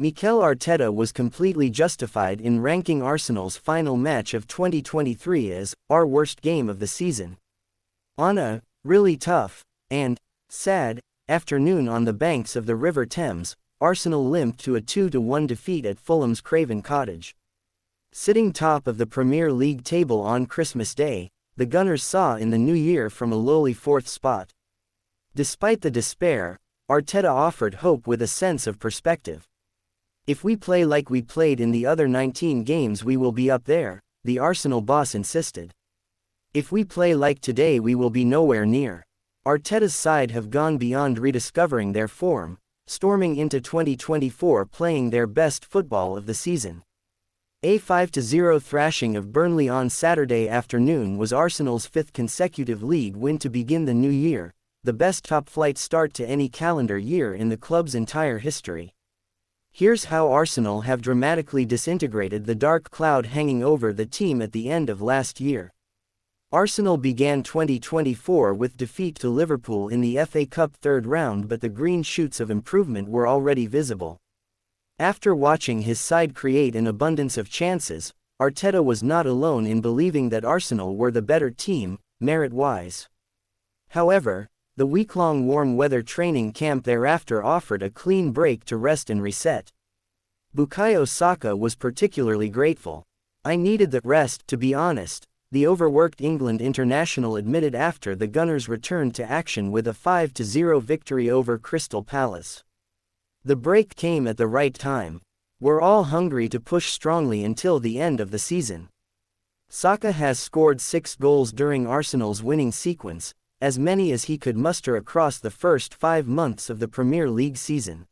Mikel Arteta was completely justified in ranking Arsenal's final match of 2023 as our worst game of the season. On a really tough and sad afternoon on the banks of the River Thames, Arsenal limped to a 2-1 defeat at Fulham's Craven Cottage. Sitting top of the Premier League table on Christmas Day, the Gunners saw in the new year from a lowly fourth spot. Despite the despair, Arteta offered hope with a sense of perspective. "If we play like we played in the other 19 games, we will be up there," the Arsenal boss insisted. "If we play like today, we will be nowhere near." Arteta's side have gone beyond rediscovering their form, storming into 2024 playing their best football of the season. A 5-0 thrashing of Burnley on Saturday afternoon was Arsenal's fifth consecutive league win to begin the new year, the best top-flight start to any calendar year in the club's entire history. Here's how Arsenal have dramatically disintegrated the dark cloud hanging over the team at the end of last year. Arsenal began 2024 with defeat to Liverpool in the FA Cup third round, but the green shoots of improvement were already visible. After watching his side create an abundance of chances, Arteta was not alone in believing that Arsenal were the better team, merit-wise. However, the week-long warm-weather training camp thereafter offered a clean break to rest and reset. Bukayo Saka was particularly grateful. "I needed the rest, to be honest," the overworked England international admitted after the Gunners returned to action with a 5-0 victory over Crystal Palace. "The break came at the right time. We're all hungry to push strongly until the end of the season." Saka has scored 6 goals during Arsenal's winning sequence, as many as he could muster across the first 5 months of the Premier League season.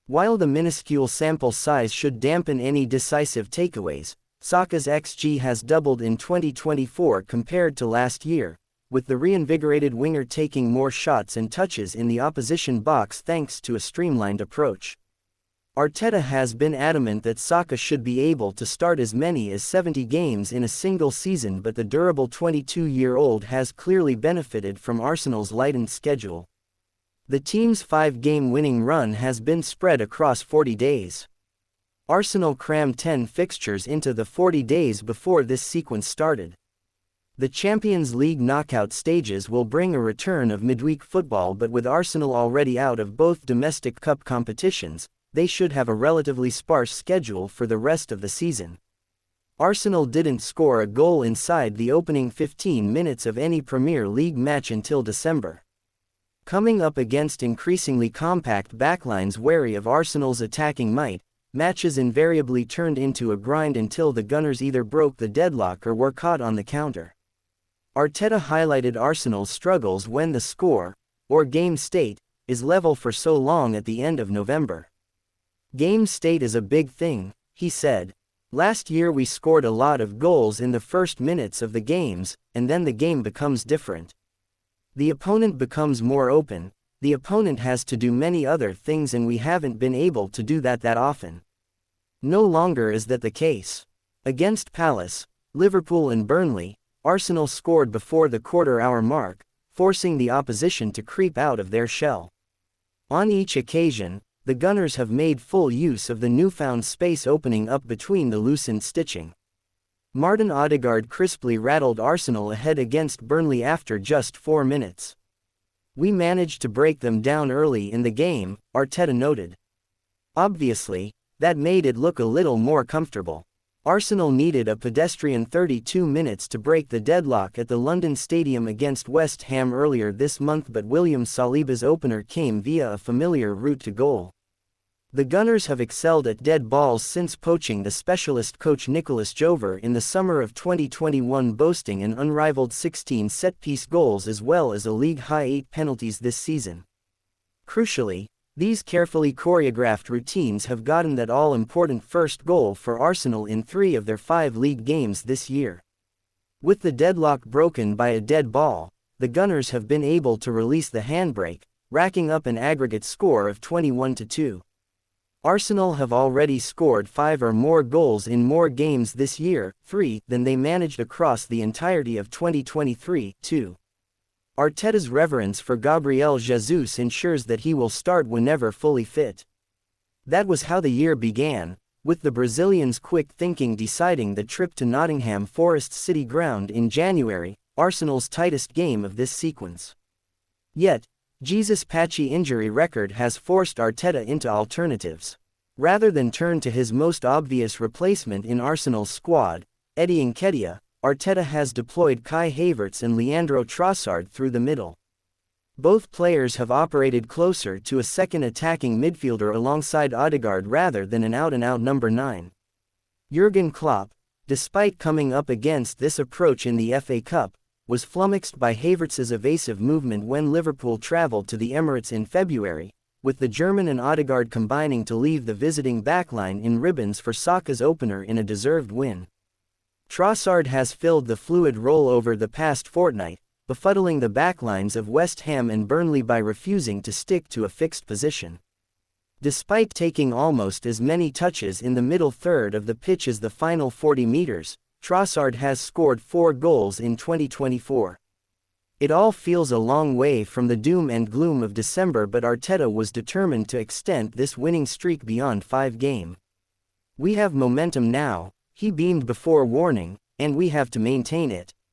While the minuscule sample size should dampen any decisive takeaways, Saka's XG has doubled in 2024 compared to last year, with the reinvigorated winger taking more shots and touches in the opposition box thanks to a streamlined approach. Arteta has been adamant that Saka should be able to start as many as 70 games in a single season, but the durable 22-year-old has clearly benefited from Arsenal's lightened schedule. The team's 5-game winning run has been spread across 40 days. Arsenal crammed 10 fixtures into the 40 days before this sequence started. The Champions League knockout stages will bring a return of midweek football, but with Arsenal already out of both domestic cup competitions, they should have a relatively sparse schedule for the rest of the season. Arsenal didn't score a goal inside the opening 15 minutes of any Premier League match until December. Coming up against increasingly compact backlines wary of Arsenal's attacking might, matches invariably turned into a grind until the Gunners either broke the deadlock or were caught on the counter. Arteta highlighted Arsenal's struggles when the score, or game state, is level for so long at the end of November. "Game state is a big thing," he said. "Last year we scored a lot of goals in the first minutes of the games, and then the game becomes different. The opponent becomes more open, the opponent has to do many other things, and we haven't been able to do that often. No longer is that the case." Against Palace, Liverpool and Burnley, Arsenal scored before the quarter-hour mark, forcing the opposition to creep out of their shell. On each occasion, the Gunners have made full use of the newfound space opening up between the loosened stitching. Martin Odegaard crisply rattled Arsenal ahead against Burnley after just 4 minutes. "We managed to break them down early in the game," Arteta noted. "Obviously, that made it look a little more comfortable. Arsenal needed a pedestrian 32 minutes to break the deadlock at the London Stadium against West Ham earlier this month, but William Saliba's opener came via a familiar route to goal." The Gunners have excelled at dead balls since poaching the specialist coach Nicolas Jover in the summer of 2021, boasting an unrivaled 16 set-piece goals as well as a league-high 8 penalties this season. Crucially, these carefully choreographed routines have gotten that all-important first goal for Arsenal in 3 of their 5 league games this year. With the deadlock broken by a dead ball, the Gunners have been able to release the handbrake, racking up an aggregate score of 21-2. Arsenal have already scored 5 or more goals in more games this year, 3 than they managed across the entirety of 2023, 2. Arteta's reverence for Gabriel Jesus ensures that he will start whenever fully fit. That was how the year began, with the Brazilians' quick thinking deciding the trip to Nottingham Forest City ground in January, Arsenal's tightest game of this sequence. Yet, Jesus' patchy injury record has forced Arteta into alternatives. Rather than turn to his most obvious replacement in Arsenal's squad, Eddie Nketiah, Arteta has deployed Kai Havertz and Leandro Trossard through the middle. Both players have operated closer to a second attacking midfielder alongside Odegaard rather than an out-and-out number 9. Jurgen Klopp, despite coming up against this approach in the FA Cup, was flummoxed by Havertz's evasive movement when Liverpool travelled to the Emirates in February, with the German and Odegaard combining to leave the visiting backline in ribbons for Saka's opener in a deserved win. Trossard has filled the fluid role over the past fortnight, befuddling the backlines of West Ham and Burnley by refusing to stick to a fixed position. Despite taking almost as many touches in the middle third of the pitch as the final 40 meters, Trossard has scored 4 goals in 2024. It all feels a long way from the doom and gloom of December, but Arteta was determined to extend this winning streak beyond 5 games. "We have momentum now," he beamed before warning, "and we have to maintain it."